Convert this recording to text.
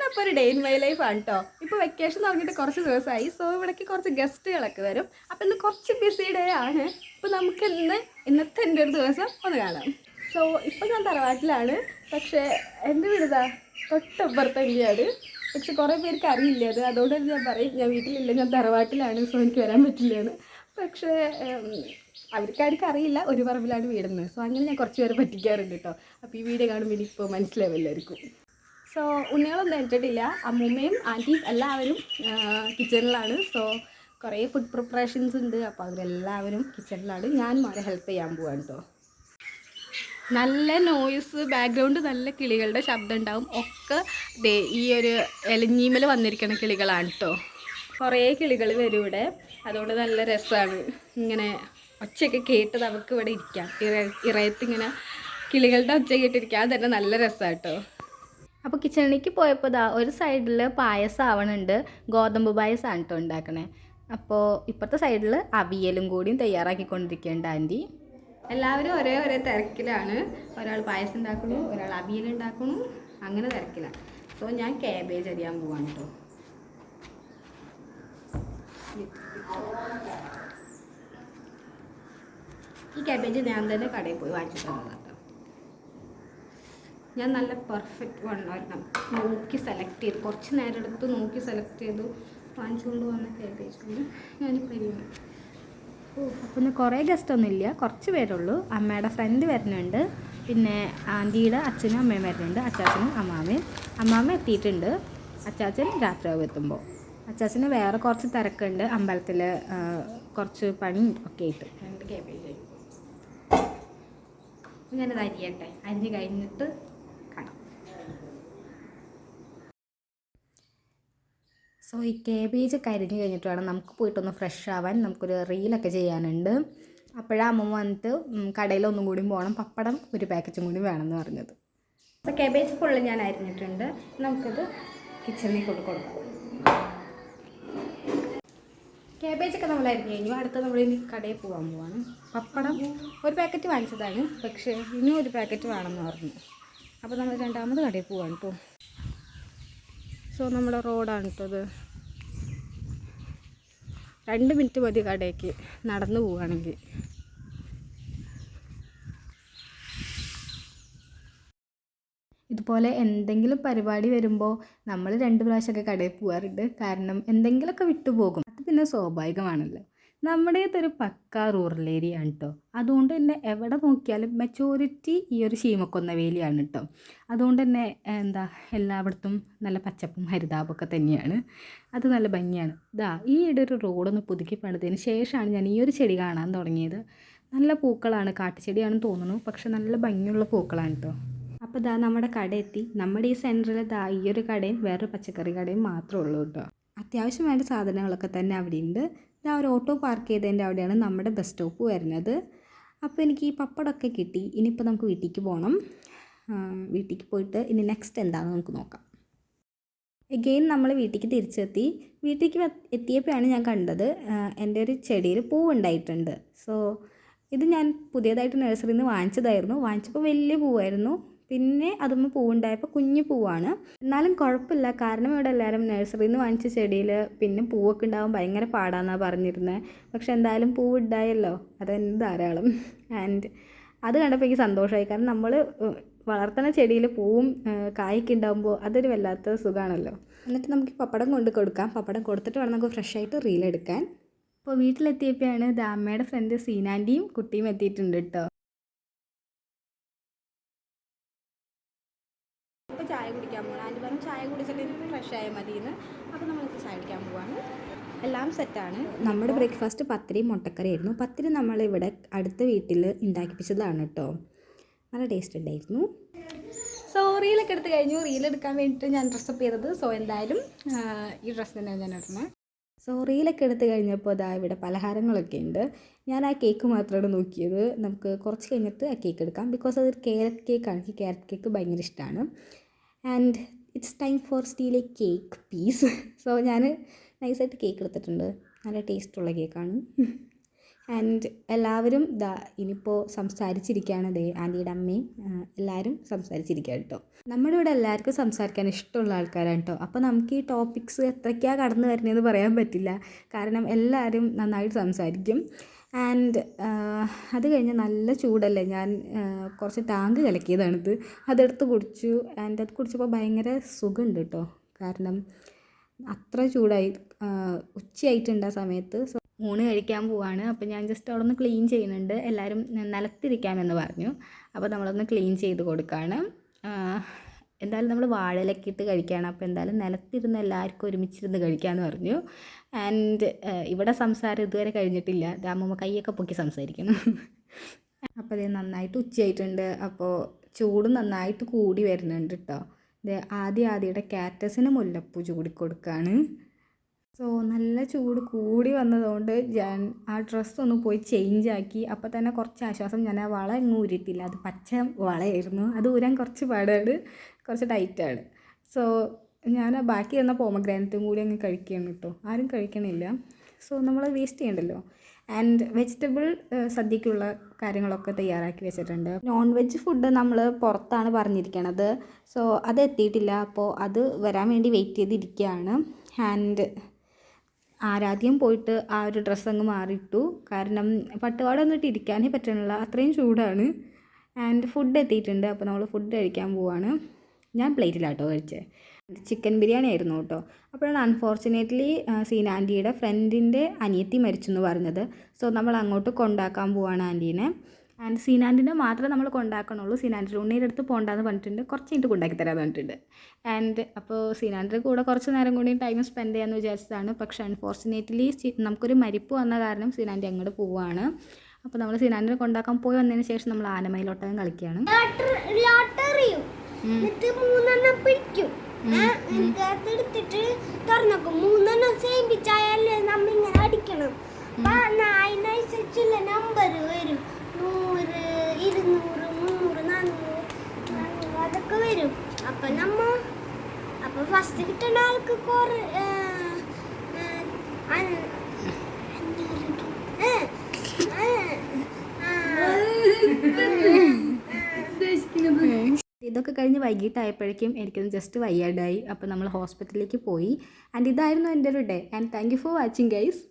അപ്പോൾ ഒരു day in my life ആണ് കേട്ടോ. ഇപ്പോൾ വെക്കേഷൻ തുടങ്ങിയിട്ട് കുറച്ച് ദിവസമായി. സോ ഇവിടേക്ക് കുറച്ച് ഗസ്റ്റുകളൊക്കെ വരും. അപ്പോൾ ഇന്ന് കുറച്ച് ബിസി ഡേ ആണ്. അപ്പോൾ നമുക്ക് ഇന്നത്തെ എൻ്റെ ഒരു ദിവസം ഒന്ന് കാണാം. സോ ഇപ്പോൾ ഞാൻ തറവാട്ടിലാണ്. പക്ഷേ എൻ്റെ വീടിതാ തൊട്ടപ്പുറത്ത് തന്നെയാണ്. പക്ഷെ കുറേ പേർക്ക് അറിയില്ല അത്. അതുകൊണ്ട് തന്നെ ഞാൻ പറയും ഞാൻ വീട്ടിലില്ല, ഞാൻ തറവാട്ടിലാണ്, സോ എനിക്ക് വരാൻ പറ്റില്ലയെന്ന്. പക്ഷേ അവർക്കാർക്കും അറിയില്ല ഒരു പറമ്പിലാണ് വീടുന്നത്. സോ അങ്ങനെ ഞാൻ കുറച്ച് പേരെ പറ്റിക്കാറുണ്ട് കേട്ടോ. അപ്പോൾ ഈ വീഡിയോ കാണുമ്പോൾ എനിക്കിപ്പോൾ മനസ്സിലാവും എല്ലാവർക്കും. സോ ഉണ്ണികളൊന്നും ഏറ്റിട്ടില്ല. അമ്മൂമ്മയും ആൻറ്റിയും എല്ലാവരും കിച്ചണിലാണ്. സോ കുറേ ഫുഡ് പ്രിപ്പറേഷൻസ് ഉണ്ട്. അപ്പോൾ അവരെല്ലാവരും കിച്ചണിലാണ്. ഞാൻ അവരെ ഹെൽപ്പ് ചെയ്യാൻ പോവാണ് കേട്ടോ. നല്ല നോയ്സ്, ബാക്ക്ഗ്രൗണ്ട് നല്ല കിളികളുടെ ശബ്ദം ഉണ്ടാവും. ഒക്കെ ഈ ഒരു എലഞ്ഞീമൽ വന്നിരിക്കുന്ന കിളികളാണ് കേട്ടോ. കുറേ കിളികൾ വരും ഇവിടെ. അതുകൊണ്ട് നല്ല രസമാണ് ഇങ്ങനെ ഒച്ചയൊക്കെ കേട്ട് നമുക്ക് ഇവിടെ ഇരിക്കാം. ഇറയത്ത് ഇങ്ങനെ കിളികളുടെ ഒച്ച കേട്ടിരിക്കാം. അത് തന്നെ നല്ല രസമാണ് കേട്ടോ. അപ്പോൾ കിച്ചണിലേക്ക് പോയപ്പോൾ ഒരു സൈഡിൽ പായസം ആവണുണ്ട്. ഗോതമ്പ് പായസമാണ് കേട്ടോ ഉണ്ടാക്കണേ. അപ്പോൾ ഇപ്പോഴത്തെ സൈഡിൽ അവിയലും കൂടിയും തയ്യാറാക്കിക്കൊണ്ടിരിക്കേണ്ട ആൻറ്റി. എല്ലാവരും ഒരേ തിരക്കിലാണ്. ഒരാൾ പായസം ഉണ്ടാക്കുന്നു, ഒരാൾ അവിയലുണ്ടാക്കുന്നു, അങ്ങനെ തിരക്കിലാണ്. സോ ഞാൻ കാബേജ് അരിയാൻ പോവാണ് കേട്ടോ. ഈ കാബേജ് ഞാൻ തന്നെ കടയിൽ പോയി വാങ്ങിച്ചു തന്നതാണ് കേട്ടോ. ഞാൻ നല്ല പെർഫെക്റ്റ് ഒരെണ്ണം നോക്കി സെലക്ട് ചെയ്തു. കുറച്ച് നേരം എടുത്ത് നോക്കി സെലക്ട് ചെയ്തു വാങ്ങിച്ചുകൊണ്ട് വന്ന കാബേജാണ് ഞാനിപ്പോൾ അരിയാണ്. അപ്പോൾ ഇന്ന് കുറേ ഗസ്റ്റൊന്നും ഇല്ല, കുറച്ച് പേരുള്ളൂ. അമ്മയുടെ ഫ്രണ്ട് വരുന്നുണ്ട്, പിന്നെ ആൻറ്റിയുടെ അച്ഛനും അമ്മയും വരുന്നുണ്ട്, അച്ചാച്ചനും അമ്മാമ്മയും. അമ്മാമ്മ എത്തിയിട്ടുണ്ട്, അച്ചാച്ചൻ രാത്രിയാവും എത്തുമ്പോൾ. അച്ചാച്ചന് വേറെ കുറച്ച് തിരക്കുണ്ട്, അമ്പലത്തിൽ കുറച്ച് പണി ഒക്കെ ആയിട്ട്. 2 കാബേജ് ഞാനത് അരിയട്ടെ, അരിഞ്ഞ് കഴിഞ്ഞിട്ട് കാണാം. സോ ഈ കാബേജ് കരിഞ്ഞ് കഴിഞ്ഞിട്ട് വേണം നമുക്ക് പോയിട്ടൊന്ന് ഫ്രഷ് ആവാൻ. നമുക്കൊരു റീലൊക്കെ ചെയ്യാനുണ്ട്. അപ്പോഴാണ് അമ്മ വന്നിട്ട് കടയിലൊന്നും കൂടി പോകണം, പപ്പടം ഒരു പാക്കറ്റും കൂടി വേണമെന്ന് പറഞ്ഞത്. അപ്പോൾ കാബേജ് ഫുള്ള് ഞാൻ അരിഞ്ഞിട്ടുണ്ട്. നമുക്കത് കിച്ചണിൽ കൊടുക്കാം. കാബേജൊക്കെ നമ്മൾ അരിഞ്ഞ് കഴിഞ്ഞു. അടുത്ത നമ്മൾ ഇനി കടയിൽ പോകാൻ. പപ്പടം ഒരു പാക്കറ്റ് വാങ്ങിച്ചതാണ്, പക്ഷേ ഇനിയും ഒരു പാക്കറ്റ് വേണമെന്ന് പറഞ്ഞു. അപ്പോൾ നമ്മൾ രണ്ടാമത് കടയിൽ പോകാൻ കേട്ടോ. സോ നമ്മുടെ റോഡാണ് കേട്ടോ ഇത്. 2 മിനിറ്റ് മതി കടയ്ക്ക് നടന്നു പോവുകയാണെങ്കിൽ. ഇതുപോലെ എന്തെങ്കിലും പരിപാടി വരുമ്പോൾ നമ്മൾ 2 പ്രാവശ്യമൊക്കെ കടയിൽ പോകാറുണ്ട്. കാരണം എന്തെങ്കിലുമൊക്കെ വിട്ടുപോകും, അത് പിന്നെ സ്വാഭാവികമാണല്ലോ. നമ്മുടേതൊരു പക്കാ റൂറൽ ഏരിയ ആണ് കേട്ടോ. അതുകൊണ്ട് തന്നെ എവിടെ നോക്കിയാലും മെജോറിറ്റി ഈ ഒരു ശീമക്കൊന്നവേലിയാണ് കേട്ടോ. അതുകൊണ്ട് തന്നെ എല്ലായിടത്തും നല്ല പച്ചപ്പും ഹരിതാപമൊക്കെ തന്നെയാണ്. അത് നല്ല ഭംഗിയാണ്. ഈയിടെ ഒരു റോഡൊന്ന് പുതുക്കി പണിതതിന് ശേഷമാണ് ഞാൻ ഈ ഒരു ചെടി കാണാൻ തുടങ്ങിയത്. നല്ല പൂക്കളാണ്, കാട്ടുചെടിയാണെന്ന് തോന്നുന്നു, പക്ഷെ നല്ല ഭംഗിയുള്ള പൂക്കളാണ് കേട്ടോ. അപ്പോൾ നമ്മുടെ കട എത്തി. നമ്മുടെ ഈ സെൻറ്ററിൽ ഈ ഒരു കടയും വേറൊരു പച്ചക്കറി കടയും മാത്രമേ ഉള്ളൂ കേട്ടോ. അത്യാവശ്യം വേണ്ട സാധനങ്ങളൊക്കെ തന്നെ അവിടെ ഉണ്ട്. ഒരു ഓട്ടോ പാർക്ക് ചെയ്തതിൻ്റെ അവിടെയാണ് നമ്മുടെ ബസ് സ്റ്റോപ്പ് വരുന്നത്. അപ്പോൾ എനിക്ക് ഈ പപ്പടമൊക്കെ കിട്ടി. ഇനിയിപ്പോൾ നമുക്ക് വീട്ടിലേക്ക് പോകണം. വീട്ടിലേക്ക് പോയിട്ട് ഇനി നെക്സ്റ്റ് എന്താണെന്ന് നമുക്ക് നോക്കാം. എഗെയിൻ നമ്മൾ വീട്ടിലേക്ക് തിരിച്ചെത്തി. വീട്ടിലേക്ക് എത്തിയപ്പോഴാണ് ഞാൻ കണ്ടത് എൻ്റെ ഒരു ചെടിയിൽ പൂവുണ്ടായിട്ടുണ്ട്. സോ ഇത് ഞാൻ പുതിയതായിട്ട് നഴ്സറിയിൽ നിന്ന് വാങ്ങിച്ചതായിരുന്നു. വാങ്ങിച്ചപ്പോൾ വലിയ പൂവായിരുന്നു. പിന്നെ അതൊന്ന് പൂവുണ്ടായപ്പോൾ കുഞ്ഞു പൂവാണ്. എന്നാലും കുഴപ്പമില്ല, കാരണം ഇവിടെ എല്ലാവരും നഴ്സറിയിൽ നിന്ന് വാങ്ങിച്ച ചെടിയിൽ പിന്നെ പൂവൊക്കെ ഉണ്ടാകും ഭയങ്കര പാടാന്നാണ് പറഞ്ഞിരുന്നത്. പക്ഷെ എന്തായാലും പൂവ് ഉണ്ടായല്ലോ, അതെന്നെ ധാരാളം. ആൻഡ് അത് കണ്ടപ്പോൾ എനിക്ക് സന്തോഷമായി. കാരണം നമ്മൾ വളർത്തുന്ന ചെടിയിൽ പൂവും കായൊക്കെ ഉണ്ടാകുമ്പോൾ അതൊരു വല്ലാത്ത സുഖമാണല്ലോ. എന്നിട്ട് നമുക്ക് പപ്പടം കൊണ്ട് കൊടുക്കാം. പപ്പടം കൊടുത്തിട്ട് വേണം നമുക്ക് ഫ്രഷ് ആയിട്ട് റീലെടുക്കാൻ. അപ്പോൾ വീട്ടിലെത്തിയപ്പോഴാണ് അമ്മയുടെ ഫ്രണ്ട് സീനാൻ്റിയും കുട്ടിയും എത്തിയിട്ടുണ്ട് കേട്ടോ. ഇപ്പോൾ ചായ കുടിക്കാൻ പോകണം. ആൻറ്റി പറഞ്ഞു ചായ കുടിച്ചിട്ട് ഫ്രഷ് ആയാൽ മതിയെന്ന്. അപ്പോൾ നമ്മൾക്ക് ചായ കുടിക്കാൻ പോവാണ്. എല്ലാം സെറ്റാണ്. നമ്മുടെ ബ്രേക്ക്ഫാസ്റ്റ് പത്തിരിയും മുട്ടക്കറിയായിരുന്നു. പത്തിരി നമ്മളിവിടെ അടുത്ത വീട്ടിൽ ഉണ്ടാക്കിപ്പിച്ചതാണ് കേട്ടോ. നല്ല ടേസ്റ്റ് ഉണ്ടായിരുന്നു. സോ റീലൊക്കെ എടുത്ത് കഴിഞ്ഞു. റീലെടുക്കാൻ വേണ്ടിയിട്ട് ഞാൻ ഡ്രസ്സപ്പ് ചെയ്തത്. സോ എന്തായാലും ഈ ഡ്രസ്സ് തന്നെയാണ് ഞാൻ ഇടുന്നത്. സോ റീലൊക്കെ എടുത്ത് കഴിഞ്ഞപ്പോൾ ഇവിടെ പലഹാരങ്ങളൊക്കെ ഉണ്ട്. ഞാൻ ആ കേക്ക് മാത്രമാണ് നോക്കിയത്. നമുക്ക് കുറച്ച് കഴിഞ്ഞിട്ട് ആ കേക്ക് എടുക്കാം. ബിക്കോസ് അതൊരു ക്യാരറ്റ് കേക്കാണ്. എനിക്ക് ക്യാരറ്റ് കേക്ക് ഭയങ്കര ഇഷ്ടമാണ്. And it's time for steal a cake piece. So ഞാൻ നൈസായിട്ട് കേക്ക് എടുത്തിട്ടുണ്ട്. നല്ല ടേസ്റ്റുള്ള കേക്കാണ്. ആൻഡ് എല്ലാവരും ഇനിയിപ്പോൾ സംസാരിച്ചിരിക്കുകയാണ്. ആൻറ്റിയുടെ അമ്മയും എല്ലാവരും സംസാരിച്ചിരിക്കുക കേട്ടോ. നമ്മുടെ ഇവിടെ എല്ലാവർക്കും സംസാരിക്കാൻ ഇഷ്ടമുള്ള ആൾക്കാരാണ് കേട്ടോ. അപ്പോൾ നമുക്ക് ഈ ടോപ്പിക്സ് എത്രയ്ക്കാണ് കടന്നു വരുന്നതെന്ന് പറയാൻ പറ്റില്ല, കാരണം എല്ലാവരും നന്നായിട്ട് സംസാരിക്കും. ആൻഡ് അത് കഴിഞ്ഞ് നല്ല ചൂടല്ലേ, ഞാൻ കുറച്ച് ടാങ്ക് കലക്കിയതാണിത്, അതെടുത്ത് കുടിച്ചു. ആൻഡ് അത് കുടിച്ചപ്പോൾ ഭയങ്കര സുഖമുണ്ട് കേട്ടോ, കാരണം അത്ര ചൂടായി. ഉച്ചയായിട്ടുണ്ട് ആ സമയത്ത്. സോ ഊണ് കഴിക്കാൻ പോവാണ്. അപ്പോൾ ഞാൻ ജസ്റ്റ് അവിടെ ഒന്ന് ക്ലീൻ ചെയ്യുന്നുണ്ട്. എല്ലാവരും നിലത്തിരിക്കാമെന്ന് പറഞ്ഞു, അപ്പോൾ നമ്മളൊന്ന് ക്ലീൻ ചെയ്ത് കൊടുക്കുകയാണ്. എന്തായാലും നമ്മൾ വാഴയിലൊക്കെ ഇട്ട് കഴിക്കുകയാണ്, അപ്പോൾ എന്തായാലും നിലത്തിരുന്ന് എല്ലാവർക്കും ഒരുമിച്ചിരുന്ന് കഴിക്കാമെന്ന് പറഞ്ഞു. ആൻഡ് ഇവിടെ സംസാരം ഇതുവരെ കഴിഞ്ഞിട്ടില്ല. അമ്മൂമ്മ കൈയൊക്കെ പൊക്കി സംസാരിക്കണം. അപ്പോൾ ഇത് നന്നായിട്ട് ഉച്ചയായിട്ടുണ്ട്. അപ്പോൾ ചൂട് നന്നായിട്ട് കൂടി വരുന്നുണ്ട് കേട്ടോ. ഇത് ആദ്യയുടെ കാറ്റസിന് മുല്ലപ്പൂ ചൂടിക്കൊടുക്കുകയാണ്. സോ നല്ല ചൂട് കൂടി വന്നതുകൊണ്ട് ഞാൻ ആ ഡ്രസ്സൊന്ന് പോയി ചേഞ്ച് ആക്കി. അപ്പോൾ തന്നെ കുറച്ച് ആശ്വാസം. ഞാൻ ആ വള എങ്ങും ഊരിയിട്ടില്ല, അത് പച്ച വളയായിരുന്നു, അത് ഊരാൻ കുറച്ച് പാടാണ്, കുറച്ച് ടൈറ്റാണ്. സോ ഞാൻ ബാക്കി തന്ന പോമഗ്രാനറ്റും കൂടി അങ്ങ് കഴിക്കുകയാണ് കേട്ടോ. ആരും കഴിക്കണില്ല, സോ നമ്മൾ വേസ്റ്റ് ചെയ്യണ്ടല്ലോ. ആൻഡ് വെജിറ്റബിൾ സദ്യക്കുള്ള കാര്യങ്ങളൊക്കെ തയ്യാറാക്കി വെച്ചിട്ടുണ്ട്. നോൺ വെജ് ഫുഡ് നമ്മൾ പുറത്താണ് പറഞ്ഞിരിക്കണത്, സോ അത് എത്തിയിട്ടില്ല. അപ്പോൾ അത് വരാൻ വേണ്ടി വെയിറ്റ് ചെയ്തിരിക്കുകയാണ്. ആൻഡ് ആരാദ്യം പോയിട്ട് ആ ഒരു ഡ്രസ്സ് അങ്ങ് മാറിയിട്ടു, കാരണം പട്ടുപാട വന്നിട്ട് ഇരിക്കാനേ പറ്റണില്ല, അത്രയും ചൂടാണ്. ആൻഡ് ഫുഡ് എത്തിയിട്ടുണ്ട്, അപ്പോൾ നമ്മൾ ഫുഡ് കഴിക്കാൻ പോവാണ്. ഞാൻ പ്ലേറ്റിലാട്ടോ കഴിച്ചത്. ചിക്കൻ ബിരിയാണി ആയിരുന്നു കേട്ടോ. അപ്പോഴാണ് അൺഫോർച്ചുനേറ്റ്ലി സീനാൻറ്റിയുടെ ഫ്രണ്ടിൻ്റെ അനിയത്തി മരിച്ചു എന്ന് പറഞ്ഞത്. സോ നമ്മൾ അങ്ങോട്ട് കൊണ്ടാക്കാൻ പോവാണ് ആൻറ്റീനെ. ആൻഡ് സീനാൻറ്റിനെ മാത്രമേ നമ്മൾ കൊണ്ടാക്കണുള്ളൂ. സീനാൻറ്റിൻ്റെ ഉണ്ണീൻ്റെ അടുത്ത് പോകണ്ടെന്ന് പറഞ്ഞിട്ടുണ്ട്, കുറച്ച് കഴിഞ്ഞിട്ട് കൊണ്ടാക്കി തരാമെന്ന് പറഞ്ഞിട്ടുണ്ട്. ആൻഡ് അപ്പോൾ സീനാൻറ്റിൻ്റെ കൂടെ കുറച്ച് നേരം കൂടി ടൈം സ്പെൻഡ് ചെയ്യാമെന്ന് വിചാരിച്ചതാണ്. പക്ഷേ അൺഫോർച്ചുനേറ്റ്ലി നമുക്കൊരു മരിപ്പ് വന്ന കാരണം സീനാൻറ്റി അങ്ങോട്ട് പോവുകയാണ്. അപ്പോൾ നമ്മൾ സീനാൻറ്റിനെ കൊണ്ടാക്കാൻ പോയി വന്നതിന് ശേഷം നമ്മൾ ആനമയിലോട്ടകം കളിക്കുകയാണ്. എടുത്തിട്ട് തുറന്നോക്കും. 3 സേമിച്ചായാലേ നമ്മ ഇങ്ങനെ അടിക്കണം. അതിനനുസരിച്ചുള്ള നമ്പർ വരും. 100, 200, 300, 400 അതൊക്കെ വരും. അപ്പൊ ഫസ്റ്റ് കിട്ടുന്ന ആൾക്ക് ഇതൊക്കെ കഴിഞ്ഞ് വൈകിട്ടായപ്പോഴേക്കും എനിക്കത് ജസ്റ്റ് വയ്യാണ്ടായി. അപ്പോൾ നമ്മൾ ഹോസ്പിറ്റലിലേക്ക് പോയി. ആൻഡ് ഇതായിരുന്നു എൻ്റെ ഒരു day. And thank you for watching guys.